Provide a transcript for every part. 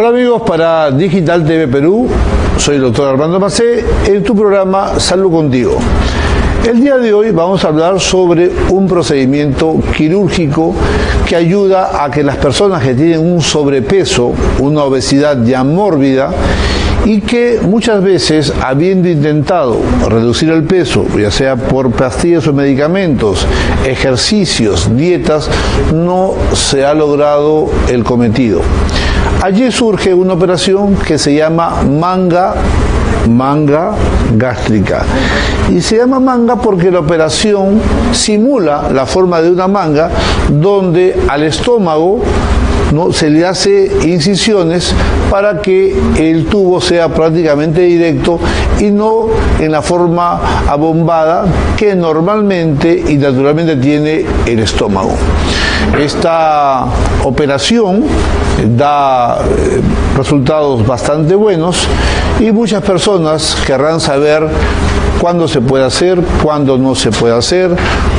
Hola amigos, para Digital TV Perú, soy el doctor Armando Macé, en tu programa Salud Contigo. El día de hoy vamos a hablar sobre un procedimiento quirúrgico que ayuda a que las personas que tienen un sobrepeso, una obesidad ya mórbida, y que muchas veces, habiendo intentado reducir el peso, ya sea por pastillas o medicamentos, ejercicios, dietas, no se ha logrado el cometido. Allí surge una operación que se llama manga gástrica. Y se llama manga porque la operación simula la forma de una manga, donde al estómago se le hace incisiones para que el tubo sea prácticamente directo y no en la forma abombada que normalmente y naturalmente tiene el estómago. Esta operación da resultados bastante buenos y muchas personas querrán saber cuándo se puede hacer, cuándo no se puede hacer,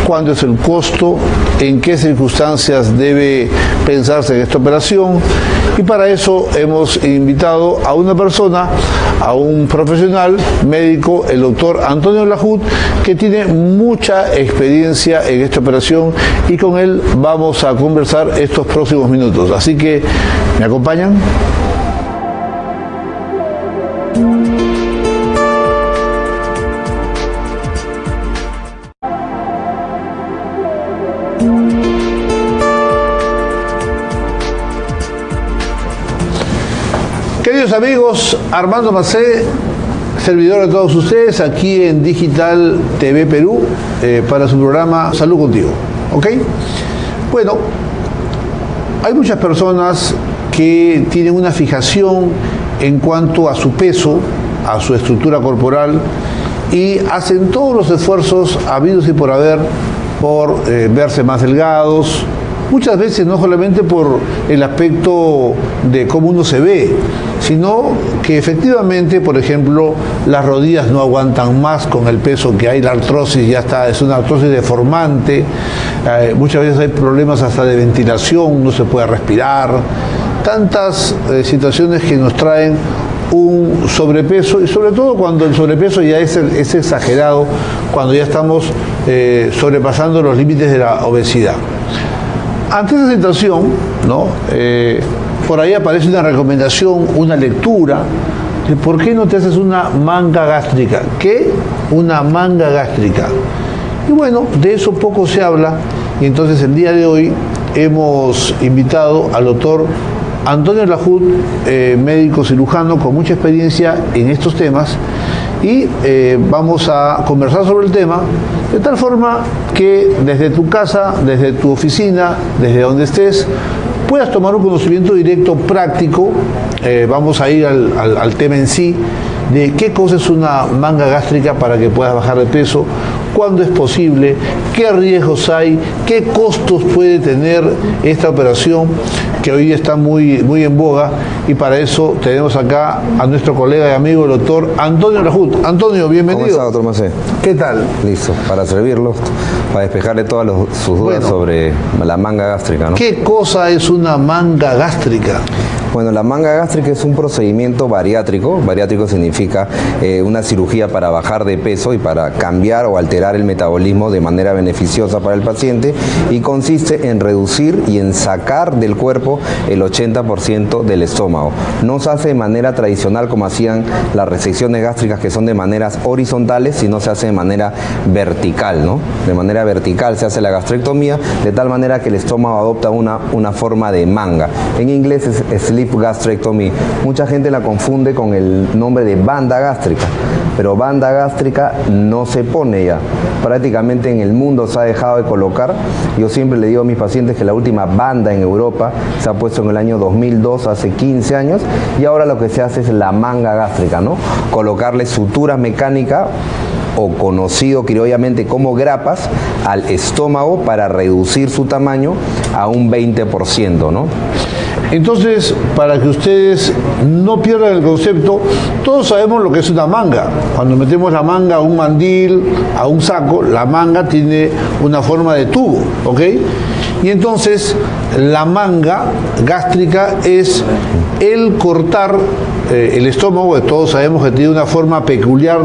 cuándo es el costo, en qué circunstancias debe pensarse en esta operación. Y para eso hemos invitado a una persona, a un profesional médico, el doctor Antonio Lajut, que tiene mucha experiencia en esta operación, y con él vamos a conversar estos próximos minutos. Así que, ¿me acompañan? Queridos amigos, Armando Macé, servidor de todos ustedes, aquí en Digital TV Perú, para su programa Salud Contigo. ¿Ok? Bueno, hay muchas personas que tienen una fijación en cuanto a su peso, a su estructura corporal, y hacen todos los esfuerzos habidos y por haber por verse más delgados. Muchas veces no solamente por el aspecto de cómo uno se ve, sino que efectivamente, por ejemplo, las rodillas no aguantan más con el peso que hay, la artrosis ya está, es una artrosis deformante, muchas veces hay problemas hasta de ventilación, no se puede respirar, tantas situaciones que nos traen un sobrepeso, y sobre todo cuando el sobrepeso ya es exagerado, cuando ya estamos sobrepasando los límites de la obesidad. Ante esa situación, ¿no? Por ahí aparece una recomendación, una lectura, de por qué no te haces una manga gástrica. ¿Qué? Una manga gástrica. Y bueno, de eso poco se habla, y entonces el día de hoy hemos invitado al doctor Antonio Lajut, médico cirujano con mucha experiencia en estos temas, y vamos a conversar sobre el tema de tal forma que desde tu casa, desde tu oficina, desde donde estés, puedas tomar un conocimiento directo, práctico. Vamos a ir al tema en sí, de qué cosa es una manga gástrica para que puedas bajar de peso, cuándo es posible, qué riesgos hay, qué costos puede tener esta operación que hoy está muy en boga, y para eso tenemos acá a nuestro colega y amigo, el doctor Antonio Lajut. Antonio, bienvenido. ¿Cómo está, doctor Macé? ¿Qué tal? Listo, para servirlo, para despejarle todas sus dudas sobre la manga gástrica, ¿no? ¿Qué cosa es una manga gástrica? Bueno, la manga gástrica es un procedimiento bariátrico. Bariátrico significa una cirugía para bajar de peso y para cambiar o alterar el metabolismo de manera beneficiosa para el paciente, y consiste en reducir y en sacar del cuerpo el 80% del estómago. No se hace de manera tradicional como hacían las resecciones gástricas, que son de maneras horizontales, sino se hace de manera vertical, ¿no? De manera vertical se hace la gastrectomía, de tal manera que el estómago adopta una forma de manga. En inglés es slip gastrectomy. Mucha gente la confunde con el nombre de banda gástrica, pero banda gástrica no se pone ya. Prácticamente en el mundo se ha dejado de colocar. Yo siempre le digo a mis pacientes que la última banda en Europa se ha puesto en el año 2002, hace 15 años, y ahora lo que se hace es la manga gástrica, ¿no? Colocarle suturas mecánicas, o conocido criollamente como grapas, al estómago para reducir su tamaño a un 20%, ¿no? Entonces, para que ustedes no pierdan el concepto, todos sabemos lo que es una manga. Cuando metemos la manga a un mandil, a un saco, la manga tiene una forma de tubo, ¿ok? Y entonces la manga gástrica es el cortar el estómago, que todos sabemos que tiene una forma peculiar,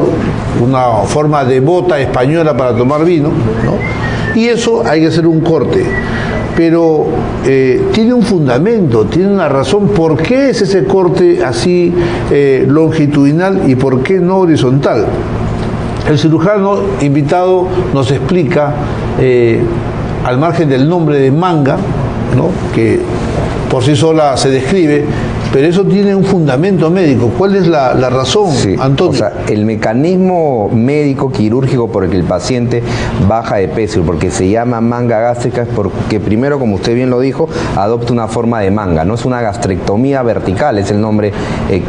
una forma de bota española para tomar vino, ¿no? Y eso hay que hacer un corte. Pero tiene un fundamento, tiene una razón. ¿Por qué es ese corte así longitudinal y por qué no horizontal? El cirujano invitado nos explica, al margen del nombre de manga, ¿no?, que por sí sola se describe, pero eso tiene un fundamento médico. ¿Cuál es la razón, sí, Antonio? O sea, el mecanismo médico quirúrgico por el que el paciente baja de peso y porque se llama manga gástrica es porque primero, como usted bien lo dijo, adopta una forma de manga, no es una gastrectomía vertical, es el nombre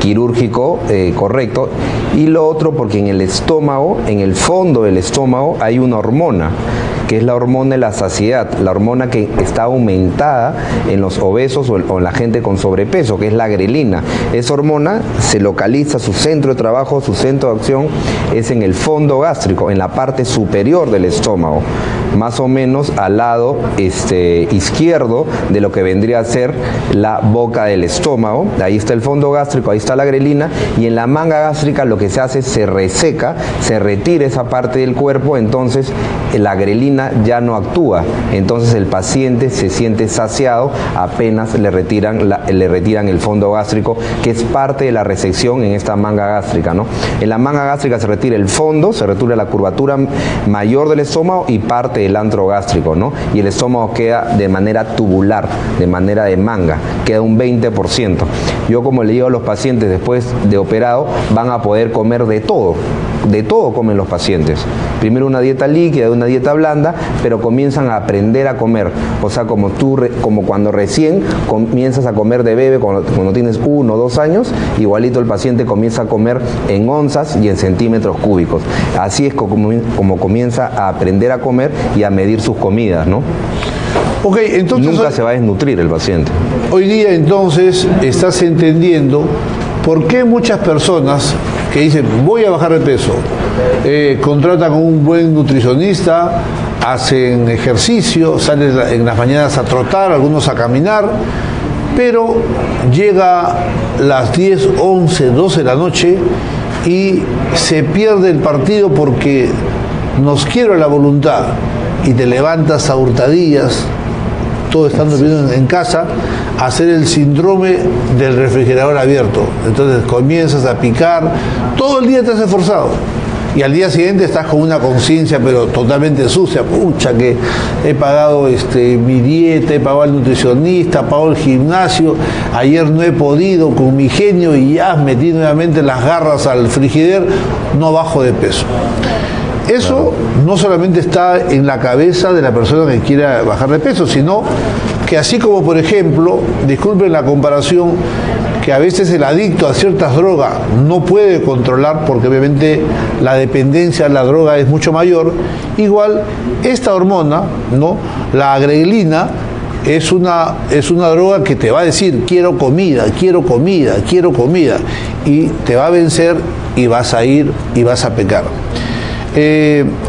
quirúrgico correcto. Y lo otro porque en el estómago, en el fondo del estómago, hay una hormona, que es la hormona de la saciedad, la hormona que está aumentada en los obesos o en la gente con sobrepeso, que es la grelina. Esa hormona se localiza, su centro de trabajo, su centro de acción es en el fondo gástrico, en la parte superior del estómago, más o menos al lado izquierdo de lo que vendría a ser la boca del estómago. Ahí está el fondo gástrico, ahí está la grelina, y en la manga gástrica lo que se hace es se reseca, se retira esa parte del cuerpo, entonces la grelina ya no actúa, entonces el paciente se siente saciado apenas le retiran el fondo gástrico, que es parte de la resección en esta manga gástrica, ¿no? En la manga gástrica se retira el fondo, se retira la curvatura mayor del estómago y parte del antro gástrico, ¿no? Y el estómago queda de manera tubular, de manera de manga, queda un 20%. Yo, como le digo a los pacientes después de operado, van a poder comer de todo comen los pacientes. Primero una dieta líquida, una dieta blanda, pero comienzan a aprender a comer. O sea, como cuando recién comienzas a comer de bebé, cuando tienes 1 o 2 años, igualito el paciente comienza a comer en onzas y en centímetros cúbicos. Así es como comienza a aprender a comer y a medir sus comidas, ¿no? Ok, entonces nunca se va a desnutrir el paciente. Hoy día entonces estás entendiendo por qué muchas personas que dicen voy a bajar de peso, contratan con un buen nutricionista, hacen ejercicio, salen en las mañanas a trotar, algunos a caminar, pero llega las 10, 11, 12 de la noche y se pierde el partido porque nos quiebra la voluntad y te levantas a hurtadillas, todo estando viviendo en casa, a hacer el síndrome del refrigerador abierto. Entonces comienzas a picar, todo el día te has esforzado y al día siguiente estás con una conciencia pero totalmente sucia. Pucha, que he pagado mi dieta, he pagado al nutricionista, he pagado el gimnasio, ayer no he podido con mi genio y ya metí nuevamente las garras al frigider, no bajo de peso. Eso no solamente está en la cabeza de la persona que quiera bajar de peso, sino que así como, por ejemplo, disculpen la comparación, que a veces el adicto a ciertas drogas no puede controlar porque obviamente la dependencia a la droga es mucho mayor, igual esta hormona, ¿no?, la grelina, es una droga que te va a decir quiero comida, quiero comida, quiero comida, y te va a vencer y vas a ir y vas a pecar.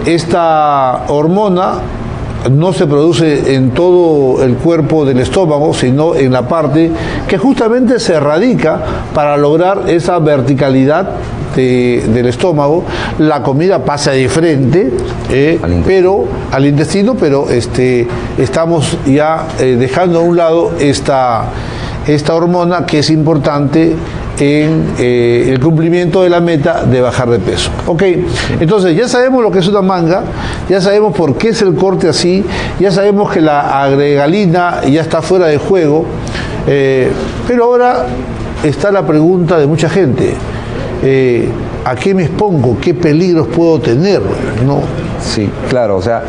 Esta hormona no se produce en todo el cuerpo del estómago, sino en la parte que justamente se radica para lograr esa verticalidad del estómago. La comida pasa de frente al intestino, pero estamos ya dejando a un lado esta hormona que es importante en el cumplimiento de la meta de bajar de peso. Ok, entonces ya sabemos lo que es una manga, ya sabemos por qué es el corte así, ya sabemos que la adrenalina ya está fuera de juego, pero ahora está la pregunta de mucha gente, ¿a qué me expongo? ¿Qué peligros puedo tener? ¿No? Sí, claro, o sea,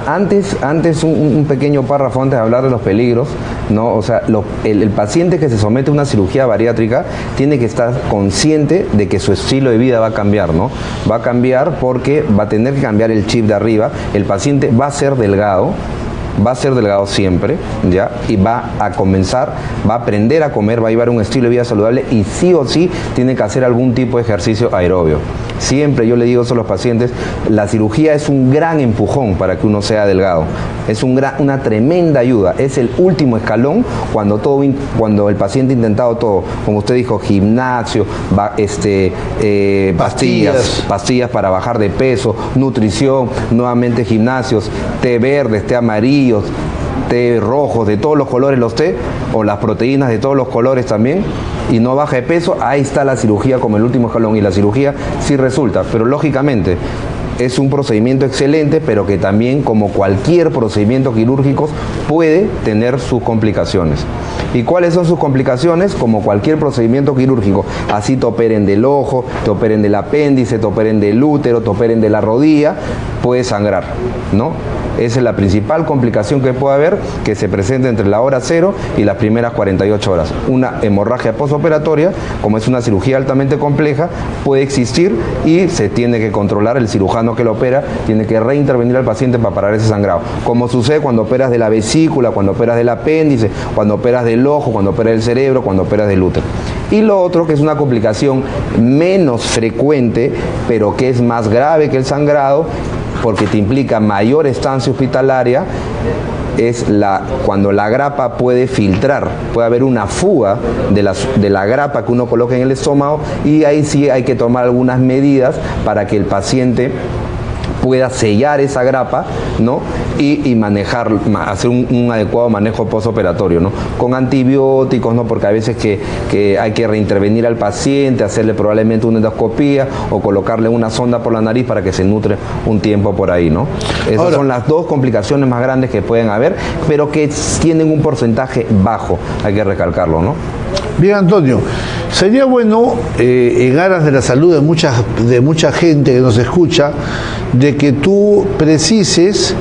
antes un pequeño párrafo antes de hablar de los peligros, ¿no? O sea, el paciente que se somete a una cirugía bariátrica tiene que estar consciente de que su estilo de vida va a cambiar, ¿no? Va a cambiar porque va a tener que cambiar el chip de arriba, el paciente va a ser delgado, va a ser delgado siempre, ¿ya? Y va a comenzar, va a aprender a comer, va a llevar un estilo de vida saludable y sí o sí tiene que hacer algún tipo de ejercicio aerobio. Siempre yo le digo eso a los pacientes, la cirugía es un gran empujón para que uno sea delgado, es una tremenda ayuda, es el último escalón cuando el paciente ha intentado todo, como usted dijo, gimnasio, pastillas para bajar de peso, nutrición, nuevamente gimnasios, té verdes, té amarillos, té rojos, de todos los colores los té, o las proteínas de todos los colores también, y no baja de peso, ahí está la cirugía como el último escalón, y la cirugía sí resulta, pero lógicamente es un procedimiento excelente, pero que también, como cualquier procedimiento quirúrgico, puede tener sus complicaciones. ¿Y cuáles son sus complicaciones? Como cualquier procedimiento quirúrgico, así te operen del ojo, te operen del apéndice, te operen del útero, te operen de la rodilla, puede sangrar, ¿no? Esa es la principal complicación que puede haber, que se presenta entre la hora 0 y las primeras 48 horas. Una hemorragia postoperatoria, como es una cirugía altamente compleja, puede existir y se tiene que controlar. El cirujano que lo opera tiene que reintervenir al paciente para parar ese sangrado. Como sucede cuando operas de la vesícula, cuando operas del apéndice, cuando operas del ojo, cuando operas del cerebro, cuando operas del útero. Y lo otro, que es una complicación menos frecuente, pero que es más grave que el sangrado, porque te implica mayor estancia hospitalaria, es cuando la grapa puede filtrar, puede haber una fuga de la grapa que uno coloca en el estómago, y ahí sí hay que tomar algunas medidas para que el paciente pueda sellar esa grapa, ¿no? Y hacer un adecuado manejo postoperatorio, ¿no? Con antibióticos, ¿no? Porque a veces que hay que reintervenir al paciente, hacerle probablemente una endoscopía o colocarle una sonda por la nariz para que se nutre un tiempo por ahí, ¿no? Esas son las dos complicaciones más grandes que pueden haber, pero que tienen un porcentaje bajo, hay que recalcarlo, ¿no? Bien, Antonio, sería bueno, en aras de la salud de mucha gente que nos escucha, de que tú precises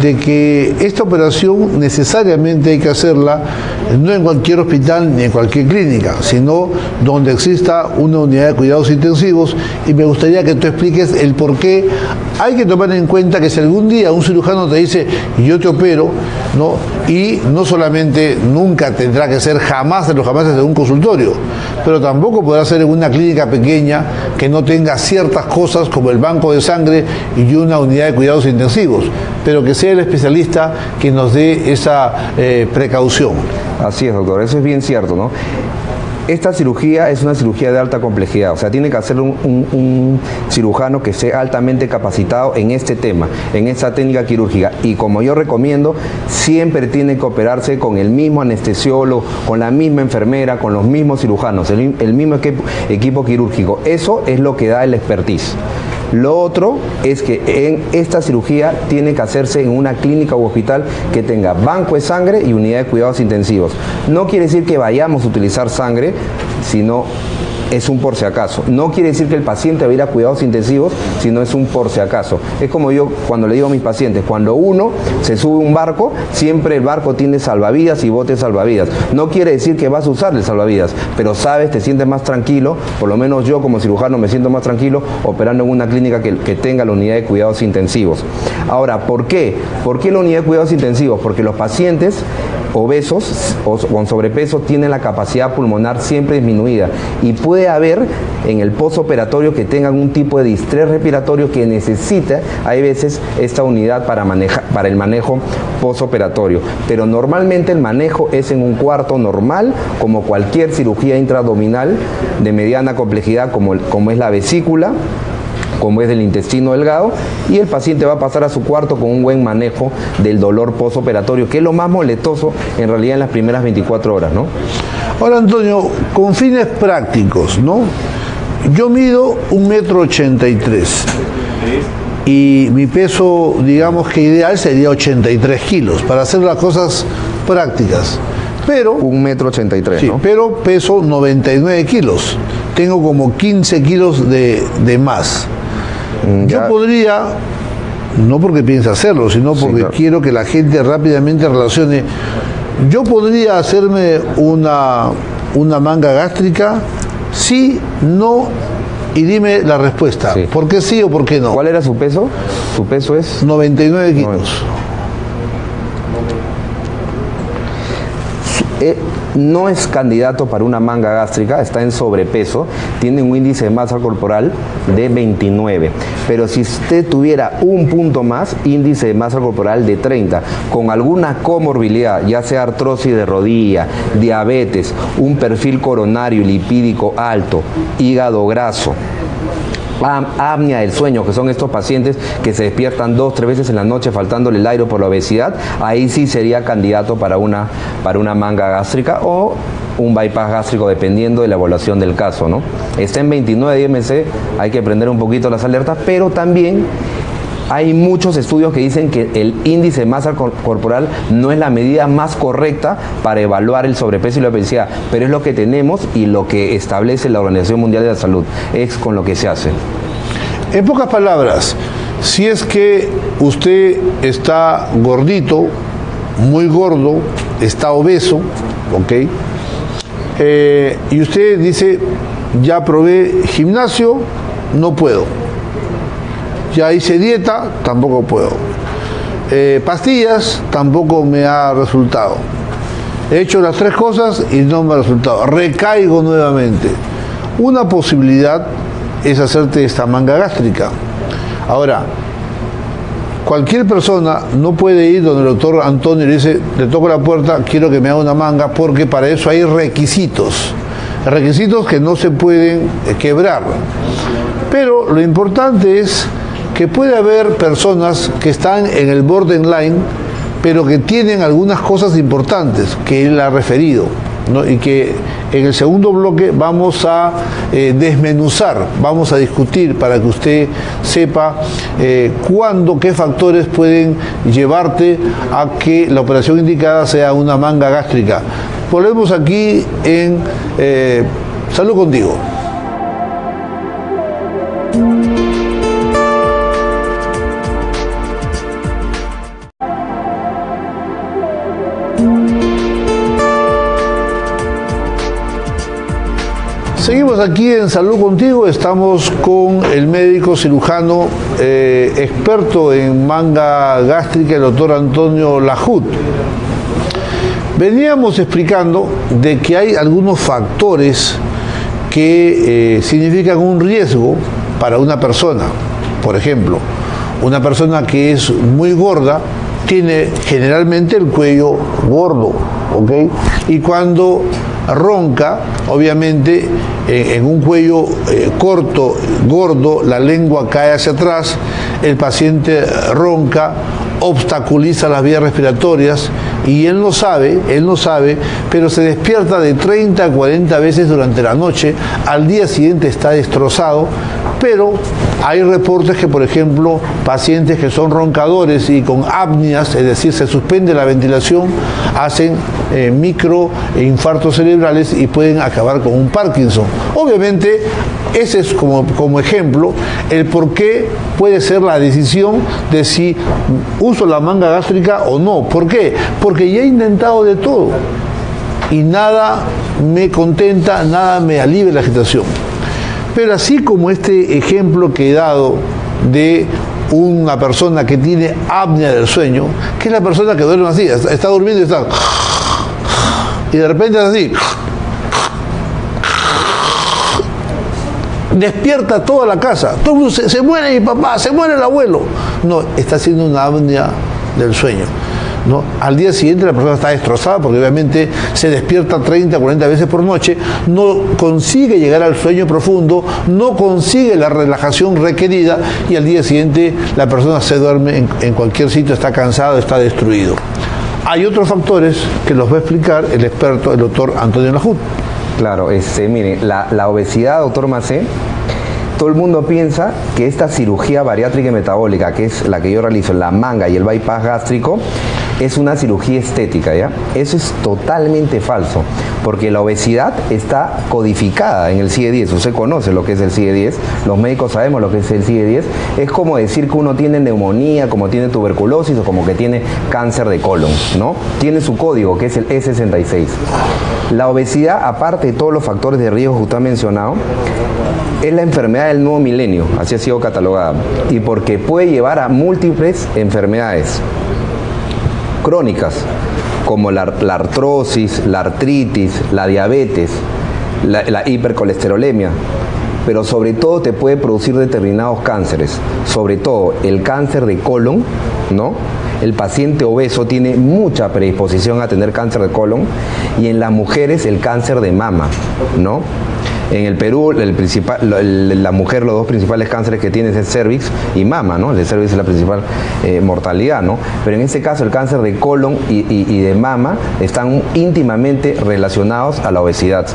de que esta operación necesariamente hay que hacerla no en cualquier hospital ni en cualquier clínica, sino donde exista una unidad de cuidados intensivos, y me gustaría que tú expliques el por qué. Hay que tomar en cuenta que si algún día un cirujano te dice yo te opero, ¿no? Y no solamente nunca tendrá que ser jamás de los jamases de un consultorio, pero tampoco podrá ser en una clínica pequeña que no tenga ciertas cosas como el banco de sangre y una unidad de cuidados intensivos, pero que sea el especialista que nos dé esa precaución. Así es, doctor, eso es bien cierto, ¿no? Esta cirugía es una cirugía de alta complejidad, o sea, tiene que hacerlo un cirujano que esté altamente capacitado en este tema, en esta técnica quirúrgica. Y como yo recomiendo, siempre tiene que operarse con el mismo anestesiólogo, con la misma enfermera, con los mismos cirujanos, el mismo equipo quirúrgico. Eso es lo que da el expertise. Lo otro es que en esta cirugía tiene que hacerse en una clínica u hospital que tenga banco de sangre y unidad de cuidados intensivos. No quiere decir que vayamos a utilizar sangre, sino es un por si acaso. No quiere decir que el paciente va a ir a cuidados intensivos, sino es un por si acaso. Es como yo cuando le digo a mis pacientes, cuando uno se sube a un barco, siempre el barco tiene salvavidas y botes salvavidas. No quiere decir que vas a usar el salvavidas, pero sabes, te sientes más tranquilo, por lo menos yo como cirujano me siento más tranquilo operando en una clínica que tenga la unidad de cuidados intensivos. Ahora, ¿por qué? ¿Por qué la unidad de cuidados intensivos? Porque los pacientes obesos o con sobrepeso tienen la capacidad pulmonar siempre disminuida, y puede haber en el postoperatorio que tengan un tipo de distrés respiratorio que necesita, hay veces, esta unidad para el manejo postoperatorio. Pero normalmente el manejo es en un cuarto normal, como cualquier cirugía intraabdominal de mediana complejidad, como es la vesícula, como es del intestino delgado, y el paciente va a pasar a su cuarto con un buen manejo del dolor postoperatorio, que es lo más molestoso en realidad en las primeras 24 horas, ¿no? Ahora, Antonio, con fines prácticos, ¿no? Yo mido 1,83 m y mi peso, digamos que ideal, sería 83 kilos, para hacer las cosas prácticas. Pero 1,83 m, sí, ¿no? Pero peso 99 kilos. Tengo como 15 kilos de más. Yo podría, no porque piense hacerlo, sino porque claro, quiero que la gente rápidamente relacione. Yo podría hacerme una manga gástrica, sí, no, y dime la respuesta. Sí. ¿Por qué sí o por qué no? ¿Cuál era su peso? Su peso es 99 kilos. No es candidato para una manga gástrica, está en sobrepeso, tiene un índice de masa corporal de 29, pero si usted tuviera un punto más, índice de masa corporal de 30, con alguna comorbilidad, ya sea artrosis de rodilla, diabetes, un perfil coronario y lipídico alto, hígado graso, apnea del sueño, que son estos pacientes que se despiertan 2-3 veces en la noche faltándole el aire por la obesidad, ahí sí sería candidato para una manga gástrica o un bypass gástrico, dependiendo de la evaluación del caso, ¿no? Está en 29 IMC, hay que prender un poquito las alertas, pero también hay muchos estudios que dicen que el índice de masa corporal no es la medida más correcta para evaluar el sobrepeso y la obesidad, pero es lo que tenemos y lo que establece la Organización Mundial de la Salud, es con lo que se hace. En pocas palabras, si es que usted está gordito, muy gordo, está obeso, ¿ok? Y usted dice, ya probé gimnasio, no puedo. Ya hice dieta, tampoco puedo. Pastillas, tampoco me ha resultado. He hecho las 3 cosas y no me ha resultado. Recaigo nuevamente. Una posibilidad es hacerte esta manga gástrica. Ahora, cualquier persona no puede ir donde el doctor Antonio y le dice, le toco la puerta, quiero que me haga una manga, porque para eso hay requisitos. Requisitos que no se pueden quebrar. Pero lo importante es que puede haber personas que están en el borderline, pero que tienen algunas cosas importantes que él ha referido, ¿no? Y que en el segundo bloque vamos a desmenuzar, vamos a discutir para que usted sepa cuándo, qué factores pueden llevarte a que la operación indicada sea una manga gástrica. Volvemos aquí en Salud Contigo. Seguimos aquí en Salud Contigo, estamos con el médico cirujano experto en manga gástrica, el doctor Antonio Lajut. Veníamos explicando de que hay algunos factores que significan un riesgo para una persona. Por ejemplo, una persona que es muy gorda tiene generalmente el cuello gordo, ¿ok? Y cuando ronca, obviamente en un cuello corto, gordo, la lengua cae hacia atrás, el paciente ronca, obstaculiza las vías respiratorias y él no sabe, pero se despierta de 30 a 40 veces durante la noche, al día siguiente está destrozado, pero hay reportes que, por ejemplo, pacientes que son roncadores y con apneas, es decir, se suspende la ventilación, hacen microinfartos cerebrales y pueden acabar con un Parkinson. Obviamente, ese es como ejemplo el por qué puede ser la decisión de si uso la manga gástrica o no. ¿Por qué? Porque ya he intentado de todo y nada me contenta, nada me alivia la agitación. Pero así como este ejemplo que he dado de una persona que tiene apnea del sueño, que es la persona que duerme así, está durmiendo y está... y de repente es así... despierta toda la casa, todo el mundo se muere mi papá, se muere el abuelo. No, está haciendo una apnea del sueño, ¿no? Al día siguiente la persona está destrozada porque obviamente se despierta 30, 40 veces por noche, no consigue llegar al sueño profundo, no consigue la relajación requerida y al día siguiente la persona se duerme en cualquier sitio, está cansado, está destruido. Hay otros factores que los va a explicar el experto, el doctor Antonio Lajut. Claro, mire, la obesidad, doctor Macé, todo el mundo piensa que esta cirugía bariátrica y metabólica, que es la que yo realizo, la manga y el bypass gástrico, es una cirugía estética, ¿ya? Eso es totalmente falso, porque la obesidad está codificada en el CIE-10. Usted conoce lo que es el CIE-10, los médicos sabemos lo que es el CIE-10. Es como decir que uno tiene neumonía, como tiene tuberculosis o como que tiene cáncer de colon, ¿no? Tiene su código, que es el E66. La obesidad, aparte de todos los factores de riesgo que usted ha mencionado, es la enfermedad del nuevo milenio, así ha sido catalogada, y porque puede llevar a múltiples enfermedades. crónicas, como la artrosis, la artritis, la diabetes, la hipercolesterolemia, pero sobre todo te puede producir determinados cánceres, sobre todo el cáncer de colon, ¿no? El paciente obeso tiene mucha predisposición a tener cáncer de colon, y en las mujeres el cáncer de mama, ¿no? En el Perú, la mujer, los dos principales cánceres que tiene es el cervix y mama, ¿no? El cervix es la principal mortalidad, ¿no? Pero en este caso el cáncer de colon y de mama están íntimamente relacionados a la obesidad.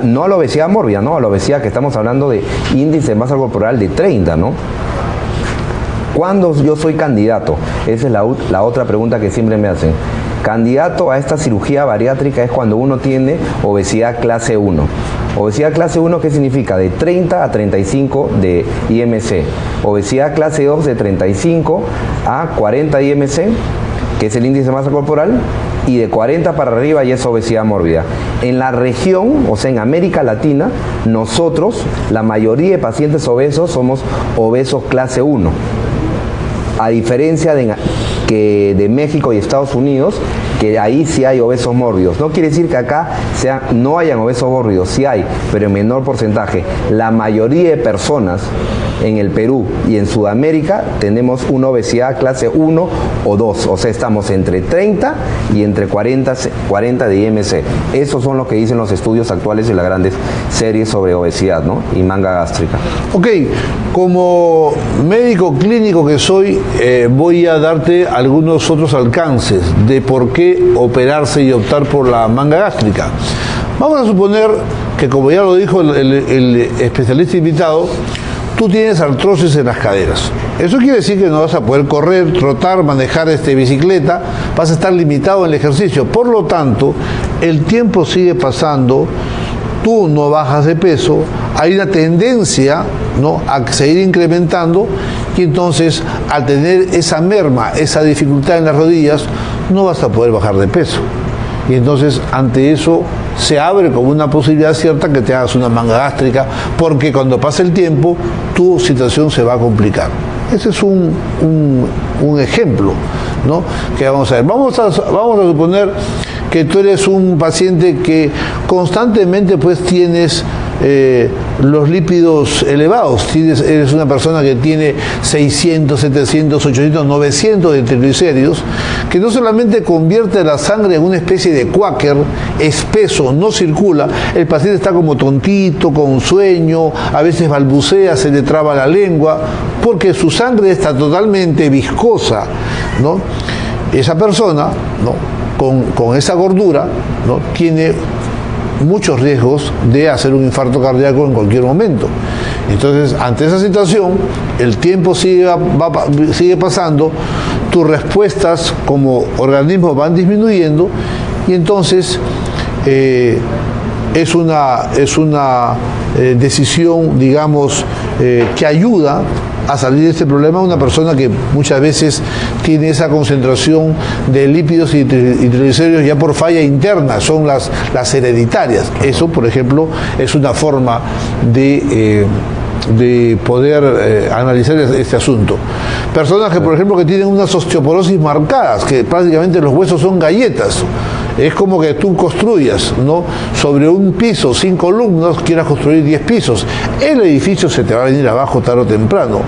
No a la obesidad mórbida, ¿no? A la obesidad que estamos hablando de índice de masa corporal de 30, ¿no? ¿Cuándo yo soy candidato? Esa es la otra pregunta que siempre me hacen. Candidato a esta cirugía bariátrica es cuando uno tiene obesidad clase 1. Obesidad clase 1, ¿qué significa? De 30 a 35 de IMC. Obesidad clase 2 de 35 a 40 IMC, que es el índice de masa corporal, y de 40 para arriba ya es obesidad mórbida. En la región, o sea, en América Latina, nosotros, la mayoría de pacientes obesos, somos obesos clase 1. A diferencia de México y Estados Unidos, que ahí sí hay obesos mórbidos. No quiere decir que acá no hayan obesos mórbidos, sí hay, pero en menor porcentaje. La mayoría de personas en el Perú y en Sudamérica tenemos una obesidad clase 1 o 2, o sea, estamos entre 30 y entre 40 de IMC. Esos son los que dicen los estudios actuales de las grandes series sobre obesidad, ¿no? Y manga gástrica. Ok, como médico clínico que soy, voy a darte algunos otros alcances de por qué operarse y optar por la manga gástrica. Vamos a suponer que, como ya lo dijo el especialista invitado, tú tienes artrosis en las caderas. Eso quiere decir que no vas a poder correr, trotar, manejar bicicleta, vas a estar limitado en el ejercicio. Por lo tanto, el tiempo sigue pasando, tú no bajas de peso, hay una tendencia, ¿no?, a seguir incrementando, y entonces al tener esa merma, esa dificultad en las rodillas, no vas a poder bajar de peso. Y entonces ante eso se abre como una posibilidad cierta que te hagas una manga gástrica, porque cuando pasa el tiempo tu situación se va a complicar. Ese es un ejemplo, ¿no?, que vamos a ver. Vamos a suponer que tú eres un paciente que constantemente pues tienes los lípidos elevados, eres una persona que tiene 600, 700, 800, 900 de triglicéridos, que no solamente convierte la sangre en una especie de cuáquer espeso, no circula, el paciente está como tontito, con sueño, a veces balbucea, se le traba la lengua, porque su sangre está totalmente viscosa, ¿no? Esa persona, ¿no?, con esa gordura, ¿no?, tiene muchos riesgos de hacer un infarto cardíaco en cualquier momento. Entonces, ante esa situación, el tiempo sigue pasando, tus respuestas como organismo van disminuyendo, y entonces es una decisión, digamos, que ayuda a salir de este problema una persona que muchas veces tiene esa concentración de lípidos y triglicéridos ya por falla interna, son las hereditarias. Eso, por ejemplo, es una forma de poder analizar este asunto. Personas que, por ejemplo, que tienen unas osteoporosis marcadas, que prácticamente los huesos son galletas. Es como que tú construyas, ¿no?, sobre un piso, 5 columnas, quieras construir 10 pisos. El edificio se te va a venir abajo tarde o temprano.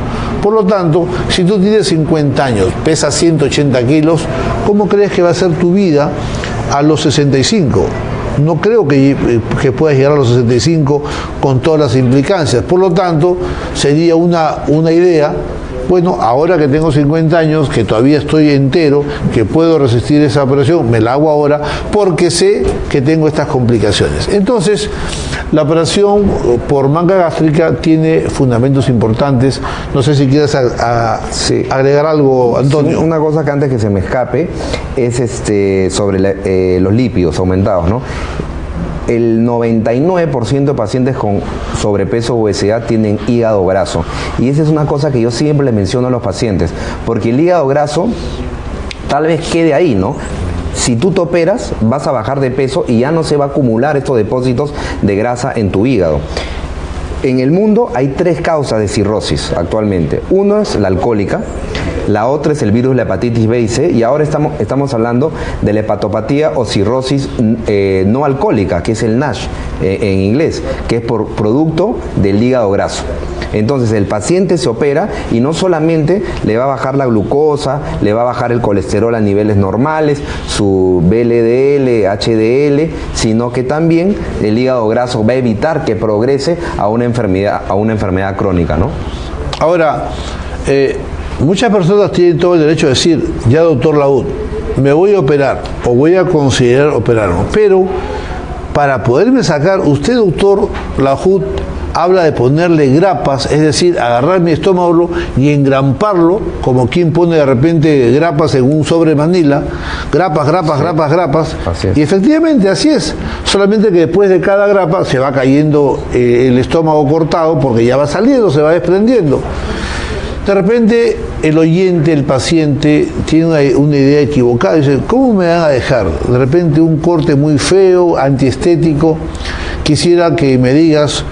Por lo tanto, si tú tienes 50 años, pesas 180 kilos, ¿cómo crees que va a ser tu vida a los 65? No creo que puedas llegar a los 65 con todas las implicancias. Por lo tanto, sería una idea, bueno, ahora que tengo 50 años, que todavía estoy entero, que puedo resistir esa operación, me la hago ahora, porque sé que tengo estas complicaciones. Entonces, la operación por manga gástrica tiene fundamentos importantes. No sé si quieres agregar algo, Antonio. Sí, una cosa que antes que se me escape es sobre los lípidos aumentados, ¿no? El 99% de pacientes con sobrepeso o obesidad tienen hígado graso. Y esa es una cosa que yo siempre le menciono a los pacientes, porque el hígado graso tal vez quede ahí, ¿no? Si tú te operas, vas a bajar de peso y ya no se va a acumular estos depósitos de grasa en tu hígado. En el mundo hay 3 causas de cirrosis actualmente. Uno es la alcohólica, la otra es el virus de la hepatitis B y C, y ahora estamos hablando de la hepatopatía o cirrosis no alcohólica, que es el NASH en inglés, que es por producto del hígado graso. Entonces el paciente se opera y no solamente le va a bajar la glucosa, le va a bajar el colesterol a niveles normales, su VLDL, HDL, sino que también el hígado graso va a evitar que progrese a una enfermedad crónica, ¿no? Ahora, muchas personas tienen todo el derecho de decir, ya doctor Laud, me voy a operar o voy a considerar operarme, pero para poderme sacar, usted doctor Laud habla de ponerle grapas, es decir, agarrar mi estómago y engramparlo, como quien pone de repente grapas en un sobre Manila, grapas, y efectivamente así es, solamente que después de cada grapa se va cayendo el estómago cortado, porque ya va saliendo, se va desprendiendo. De repente el oyente, el paciente, tiene una idea equivocada, dice, ¿cómo me van a dejar? De repente un corte muy feo, antiestético, quisiera que me digas,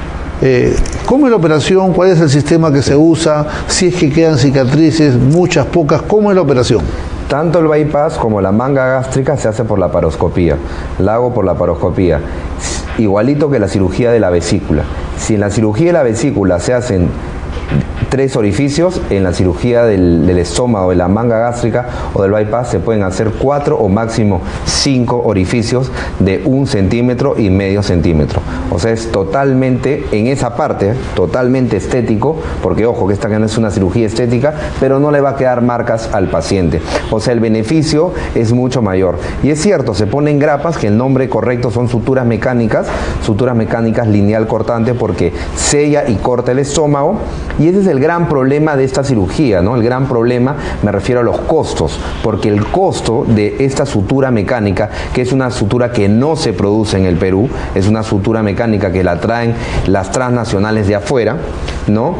¿cómo es la operación? ¿Cuál es el sistema que se usa? Si es que quedan cicatrices, muchas, pocas, ¿cómo es la operación? Tanto el bypass como la manga gástrica se hace por la laparoscopía. La hago por la laparoscopía. Igualito que la cirugía de la vesícula. Si en la cirugía de la vesícula se hacen 3 orificios, en la cirugía del estómago, de la manga gástrica o del bypass se pueden hacer 4 o máximo 5 orificios de 1,5 centímetros. O sea, es totalmente, en esa parte, totalmente estético, porque ojo, que esta no es una cirugía estética, pero no le va a quedar marcas al paciente. O sea, el beneficio es mucho mayor. Y es cierto, se ponen grapas, que el nombre correcto son suturas mecánicas lineal cortante, porque sella y corta el estómago, y ese es el gran problema de esta cirugía, ¿no? El gran problema, me refiero a los costos, porque el costo de esta sutura mecánica, que es una sutura que no se produce en el Perú, es una sutura mecánica que la traen las transnacionales de afuera, ¿no?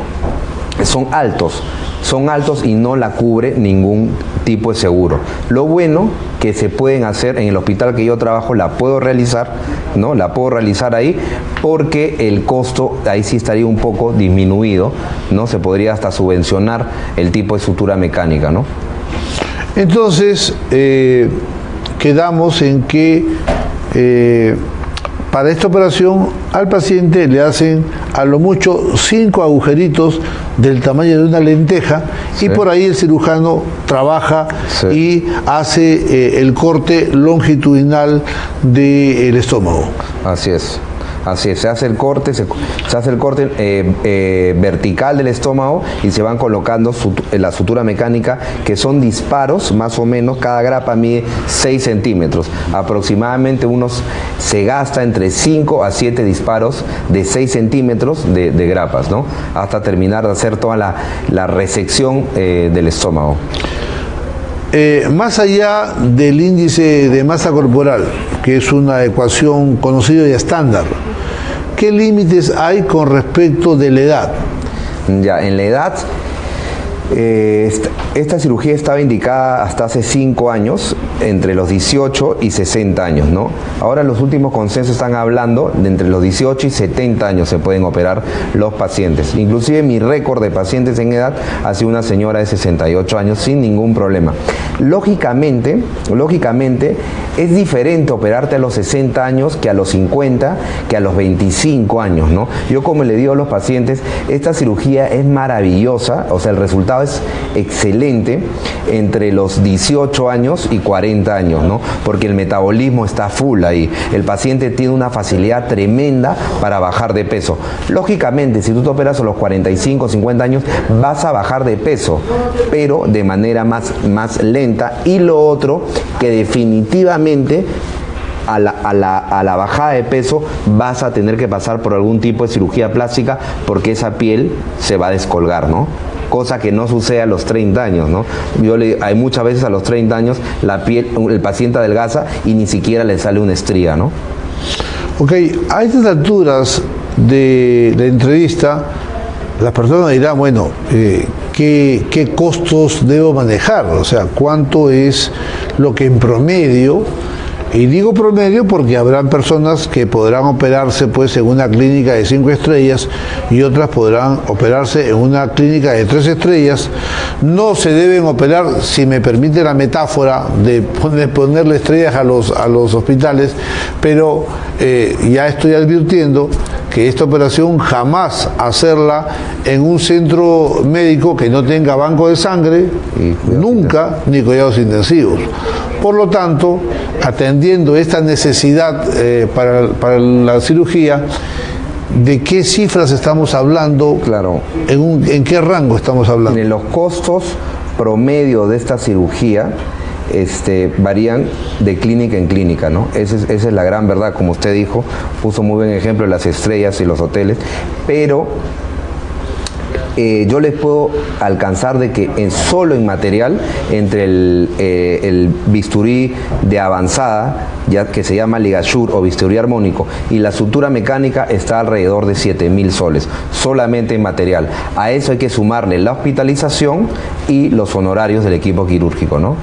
Son altos y no la cubre ningún tipo de seguro. Lo bueno que se pueden hacer en el hospital que yo trabajo, la puedo realizar, ¿no? La puedo realizar ahí, porque el costo ahí sí estaría un poco disminuido, ¿no? Se podría hasta subvencionar el tipo de sutura mecánica, ¿no? Entonces, quedamos en que para esta operación al paciente le hacen a lo mucho 5 agujeritos del tamaño de una lenteja, sí, y por ahí el cirujano trabaja, sí, y hace el corte longitudinal del estómago. Así es. Se hace el corte, vertical del estómago, y se van colocando la sutura mecánica, que son disparos, más o menos, cada grapa mide 6 centímetros. Aproximadamente se gasta entre 5 a 7 disparos de 6 centímetros de grapas, ¿no? Hasta terminar de hacer toda la resección del estómago. Más allá del índice de masa corporal, que es una ecuación conocida y estándar, ¿qué límites hay con respecto de la edad? Ya, en la edad, esta cirugía estaba indicada hasta hace 5 años, entre los 18 y 60 años, ¿no? Ahora los últimos consensos están hablando de entre los 18 y 70 años se pueden operar los pacientes. Inclusive mi récord de pacientes en edad ha sido una señora de 68 años sin ningún problema. Lógicamente, es diferente operarte a los 60 años que a los 50, que a los 25 años, ¿no? Yo, como le digo a los pacientes, esta cirugía es maravillosa, o sea, el resultado es excelente entre los 18 años y 40 años, ¿no? Porque el metabolismo está full ahí. El paciente tiene una facilidad tremenda para bajar de peso. Lógicamente, si tú te operas a los 45, 50 años, vas a bajar de peso, pero de manera más lenta. Y lo otro, que definitivamente a la bajada de peso vas a tener que pasar por algún tipo de cirugía plástica, porque esa piel se va a descolgar, ¿no? Cosa que no sucede a los 30 años, ¿no? Hay muchas veces a los 30 años la piel, el paciente adelgaza y ni siquiera le sale una estría, ¿no? Ok, a estas alturas de la entrevista, las personas dirán, bueno, ¿qué costos debo manejar? O sea, ¿cuánto es lo que en promedio Y digo promedio porque habrán personas que podrán operarse pues en una clínica de 5 estrellas y otras podrán operarse en una clínica de 3 estrellas. No se deben operar, si me permite la metáfora, de ponerle estrellas a los hospitales, pero ya estoy advirtiendo que esta operación jamás hacerla en un centro médico que no tenga banco de sangre, nunca, ni cuidados intensivos. Por lo tanto, atendiendo esta necesidad para la cirugía, ¿de qué cifras estamos hablando? Claro. ¿En qué rango estamos hablando? En los costos promedio de esta cirugía varían de clínica en clínica, ¿no? Esa es la gran verdad, como usted dijo, puso muy buen ejemplo las estrellas y los hoteles, pero yo les puedo alcanzar de que solo en material, entre el bisturí de avanzada, ya que se llama ligashur o bisturí armónico, y la sutura mecánica está alrededor de 7.000 soles, solamente en material. A eso hay que sumarle la hospitalización y los honorarios del equipo quirúrgico, ¿no?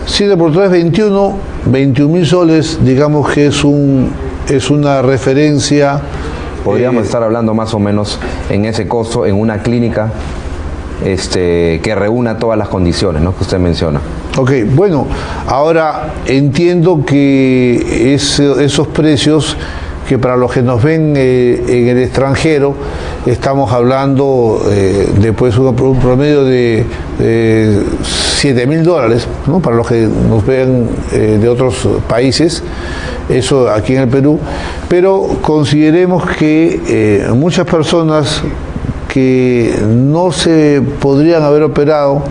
7 por 3, 21.000 soles, digamos que es una referencia. Podríamos estar hablando más o menos en ese costo en una clínica que reúna todas las condiciones, ¿no?, que usted menciona. Ok, bueno, ahora entiendo que esos precios, que para los que nos ven en el extranjero, estamos hablando de pues, un promedio de $7.000, ¿no?, para los que nos ven de otros países, eso aquí en el Perú, pero consideremos que muchas personas que no se podrían haber operado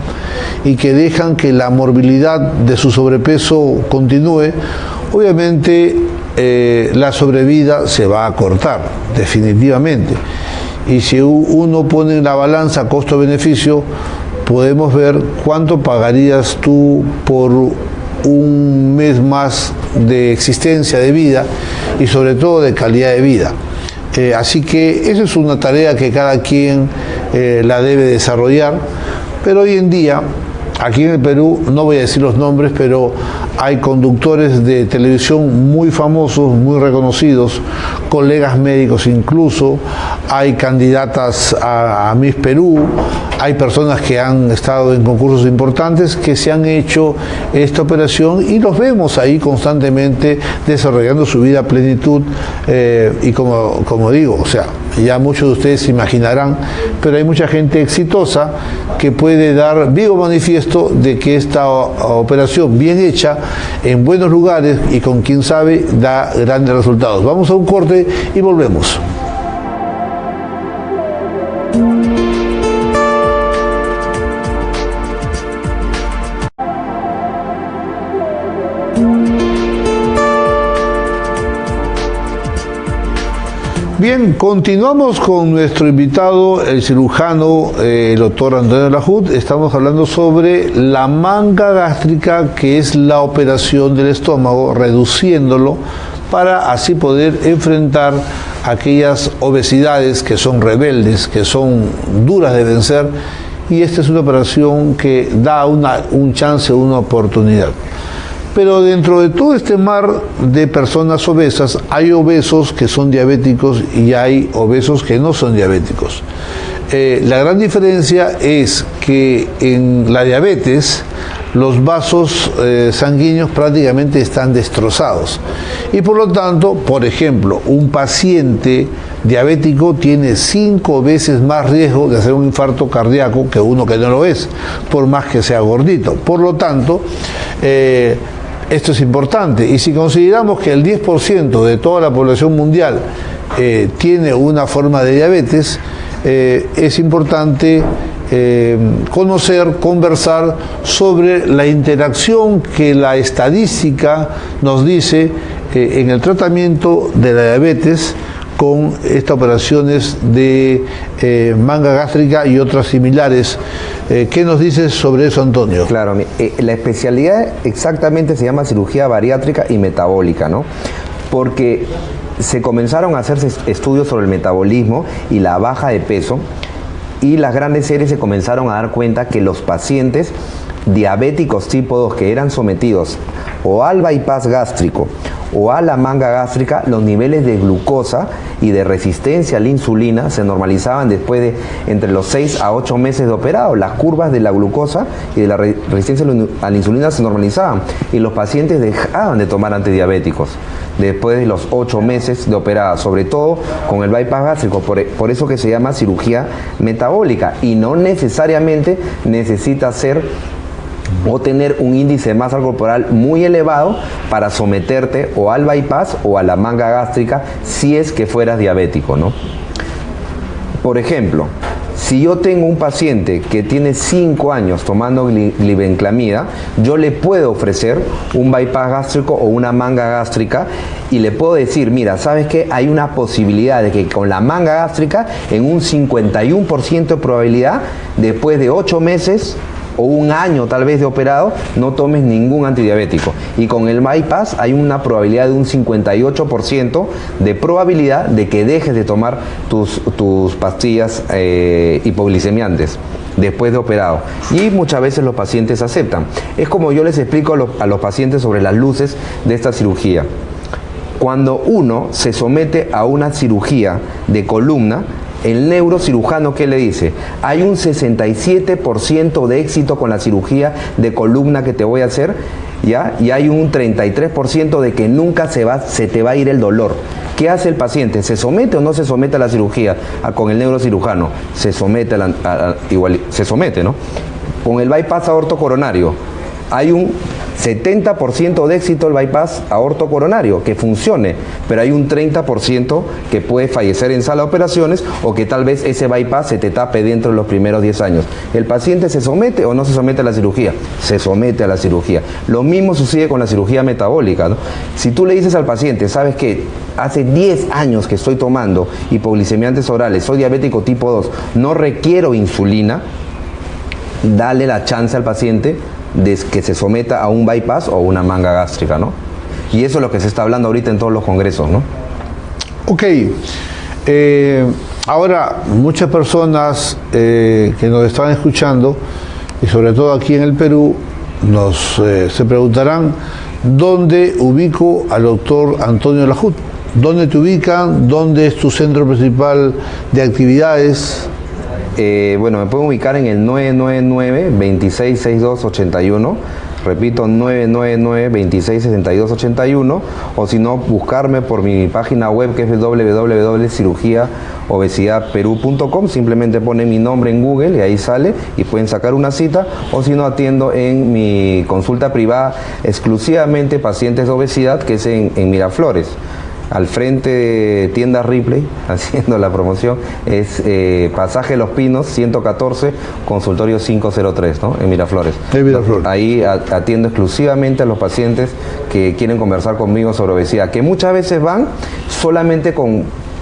y que dejan que la morbilidad de su sobrepeso continúe, obviamente la sobrevida se va a cortar, definitivamente. Y si uno pone en la balanza costo-beneficio, podemos ver cuánto pagarías tú por un mes más de existencia, de vida y sobre todo de calidad de vida. Así que esa es una tarea que cada quien la debe desarrollar, pero hoy en día, aquí en el Perú, no voy a decir los nombres, pero hay conductores de televisión muy famosos, muy reconocidos, colegas médicos incluso, hay candidatas a Miss Perú, hay personas que han estado en concursos importantes que se han hecho esta operación y los vemos ahí constantemente desarrollando su vida a plenitud y como digo, o sea, ya muchos de ustedes se imaginarán, pero hay mucha gente exitosa que puede dar vivo manifiesto de que esta operación bien hecha, en buenos lugares y con quien sabe, da grandes resultados. Vamos a un corte y volvemos. Bien, continuamos con nuestro invitado, el cirujano, el doctor Antonio Lajut. Estamos hablando sobre la manga gástrica, que es la operación del estómago, reduciéndolo para así poder enfrentar aquellas obesidades que son rebeldes, que son duras de vencer, y esta es una operación que da un chance, una oportunidad. Pero dentro de todo este mar de personas obesas, hay obesos que son diabéticos y hay obesos que no son diabéticos. La gran diferencia es que en la diabetes los vasos sanguíneos prácticamente están destrozados y por lo tanto, por ejemplo, un paciente diabético tiene 5 veces más riesgo de hacer un infarto cardíaco que uno que no lo es, por más que sea gordito. Por lo tanto, esto es importante, y si consideramos que el 10% de toda la población mundial tiene una forma de diabetes, es importante conocer, conversar sobre la interacción que la estadística nos dice en el tratamiento de la diabetes con estas operaciones de manga gástrica y otras similares. ¿Qué nos dices sobre eso, Antonio? Claro, la especialidad exactamente se llama cirugía bariátrica y metabólica, ¿no? Porque se comenzaron a hacerse estudios sobre el metabolismo y la baja de peso, y las grandes series se comenzaron a dar cuenta que los pacientes diabéticos tipo 2 que eran sometidos o al bypass gástrico o a la manga gástrica, los niveles de glucosa y de resistencia a la insulina se normalizaban después de entre los 6 a 8 meses de operado. Las curvas de la glucosa y de la resistencia a la insulina se normalizaban y los pacientes dejaban de tomar antidiabéticos después de los 8 meses de operada, sobre todo con el bypass gástrico, por eso que se llama cirugía metabólica, y no necesariamente necesita ser o tener un índice de masa corporal muy elevado para someterte o al bypass o a la manga gástrica si es que fueras diabético, ¿no? Por ejemplo, si yo tengo un paciente que tiene 5 años tomando glibenclamida, yo le puedo ofrecer un bypass gástrico o una manga gástrica y le puedo decir, mira, ¿sabes qué? Hay una posibilidad de que con la manga gástrica, en un 51% de probabilidad, después de 8 meses o un año tal vez de operado, no tomes ningún antidiabético. Y con el bypass hay una probabilidad de un 58% de probabilidad de que dejes de tomar tus pastillas hipoglicemiantes después de operado. Y muchas veces los pacientes aceptan. Es como yo les explico a los pacientes sobre las luces de esta cirugía. Cuando uno se somete a una cirugía de columna, el neurocirujano, ¿qué le dice? Hay un 67% de éxito con la cirugía de columna que te voy a hacer, ¿ya? Y hay un 33% de que nunca se te va a ir el dolor. ¿Qué hace el paciente? ¿Se somete o no se somete a la cirugía con el neurocirujano? Se somete, se somete, ¿no? Con el bypass aortocoronario, hay un 70% de éxito el bypass aortocoronario, que funcione, pero hay un 30% que puede fallecer en sala de operaciones o que tal vez ese bypass se te tape dentro de los primeros 10 años. ¿El paciente se somete o no se somete a la cirugía? Se somete a la cirugía. Lo mismo sucede con la cirugía metabólica, ¿no? Si tú le dices al paciente, ¿sabes qué? Hace 10 años que estoy tomando hipoglicemiantes orales, soy diabético tipo 2, no requiero insulina, dale la chance al paciente de que se someta a un bypass o una manga gástrica, ¿no? Y eso es lo que se está hablando ahorita en todos los congresos, ¿no? Ok. Ahora, muchas personas que nos están escuchando, y sobre todo aquí en el Perú, se preguntarán ¿dónde ubico al doctor Antonio Lajut? ¿Dónde te ubican? ¿Dónde es tu centro principal de actividades? Bueno, me pueden ubicar en el 999-266281, repito, 999-266281, o si no, buscarme por mi página web que es www.cirugiaobesidadperú.com, simplemente ponen mi nombre en Google y ahí sale y pueden sacar una cita, o si no, atiendo en mi consulta privada exclusivamente pacientes de obesidad, que es en Miraflores. Al frente de Tienda Ripley, haciendo la promoción, es Pasaje Los Pinos, 114, consultorio 503, ¿no? En Miraflores. Ahí atiendo exclusivamente a los pacientes que quieren conversar conmigo sobre obesidad, que muchas veces van solamente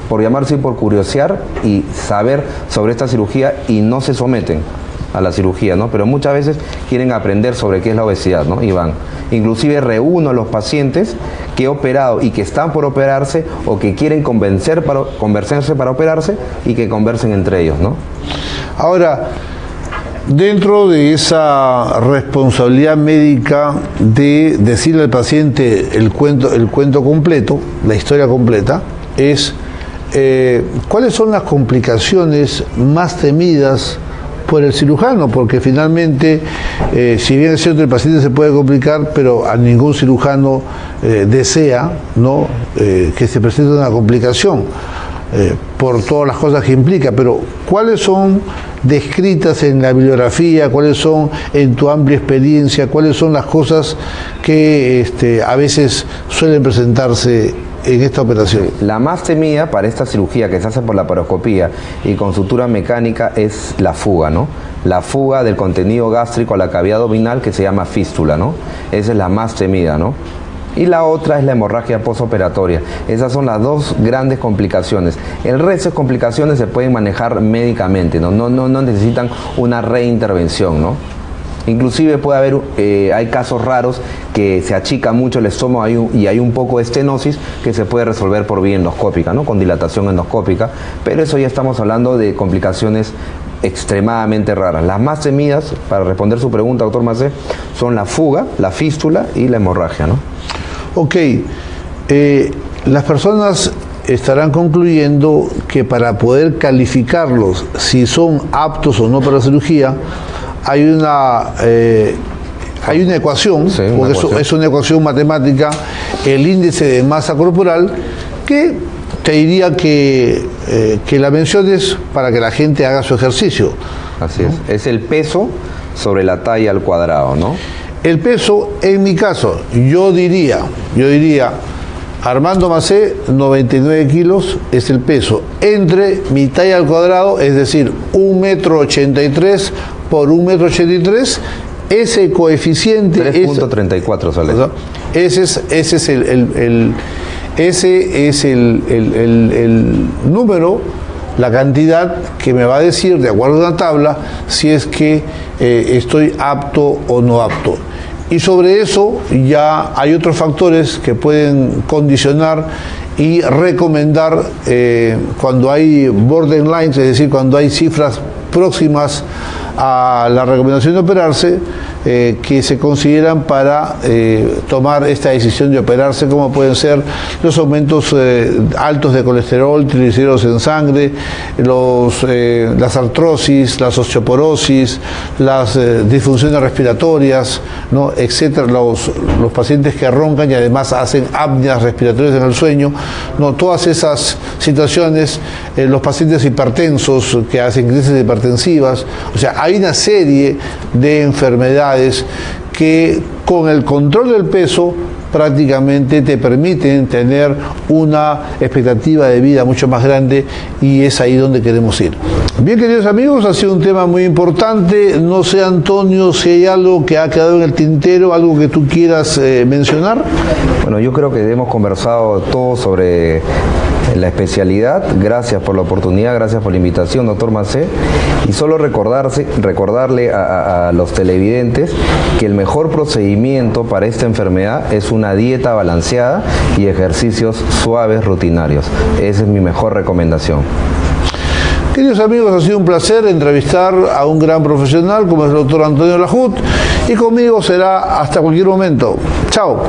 por llamarse y por curiosear y saber sobre esta cirugía y no se someten a la cirugía, ¿no? Pero muchas veces quieren aprender sobre qué es la obesidad, ¿no? Y van. Inclusive reúno a los pacientes que he operado y que están por operarse o que quieren convencerse para operarse y que conversen entre ellos, ¿no? Ahora, dentro de esa responsabilidad médica de decirle al paciente el cuento completo, la historia completa, es ¿cuáles son las complicaciones más temidas por el cirujano? Porque finalmente, si bien es cierto el paciente se puede complicar, pero a ningún cirujano desea, ¿no? Que se presente una complicación por todas las cosas que implica. Pero ¿cuáles son descritas en la bibliografía? ¿Cuáles son en tu amplia experiencia? ¿Cuáles son las cosas que a veces suelen presentarse en esta operación? La más temida para esta cirugía que se hace por la laparoscopía y con sutura mecánica es la fuga, ¿no? La fuga del contenido gástrico a la cavidad abdominal, que se llama fístula, ¿no? Esa es la más temida, ¿no? Y la otra es la hemorragia postoperatoria. Esas son las dos grandes complicaciones. El resto de complicaciones se pueden manejar médicamente, ¿no? No necesitan una reintervención, ¿no? Inclusive puede haber, hay casos raros que se achica mucho el estómago y hay un poco de estenosis que se puede resolver por vía endoscópica, ¿no? Con dilatación endoscópica, pero eso ya estamos hablando de complicaciones extremadamente raras. Las más temidas, para responder su pregunta, doctor Macé, son la fuga, la fístula y la hemorragia, ¿no? Ok, las personas estarán concluyendo que para poder calificarlos si son aptos o no para la cirugía, hay una ecuación, sí, porque es una ecuación matemática, el índice de masa corporal, que te diría que la menciones para que la gente haga su ejercicio. Así es. Es el peso sobre la talla al cuadrado, ¿no? El peso, en mi caso, yo diría, Armando Macé, 99 kilos es el peso. Entre mi talla al cuadrado, es decir, 1,83 m por 1,83 m, ese coeficiente... 3.34 sale. Ese es el número, la cantidad que me va a decir, de acuerdo a una tabla, si es que estoy apto o no apto. Y sobre eso ya hay otros factores que pueden condicionar y recomendar cuando hay borderlines, es decir, cuando hay cifras próximas a la recomendación de operarse, que se consideran para tomar esta decisión de operarse, como pueden ser los aumentos altos de colesterol, triglicéridos en sangre, las artrosis, las osteoporosis, las disfunciones respiratorias, ¿no?, etcétera, los pacientes que roncan y además hacen apneas respiratorias en el sueño, ¿no?, todas esas situaciones, los pacientes hipertensos que hacen crisis hipertensivas. O sea, hay una serie de enfermedades que con el control del peso prácticamente te permiten tener una expectativa de vida mucho más grande, y es ahí donde queremos ir. Bien, queridos amigos, ha sido un tema muy importante. No sé, Antonio, si hay algo que ha quedado en el tintero, algo que tú quieras mencionar. Bueno, yo creo que hemos conversado todo sobre la especialidad. Gracias por la oportunidad, gracias por la invitación, doctor Macé. Y solo recordarle a los televidentes que el mejor procedimiento para esta enfermedad es una dieta balanceada y ejercicios suaves rutinarios. Esa es mi mejor recomendación. Queridos amigos, ha sido un placer entrevistar a un gran profesional como es el doctor Antonio Lajut, y conmigo será hasta cualquier momento. Chao.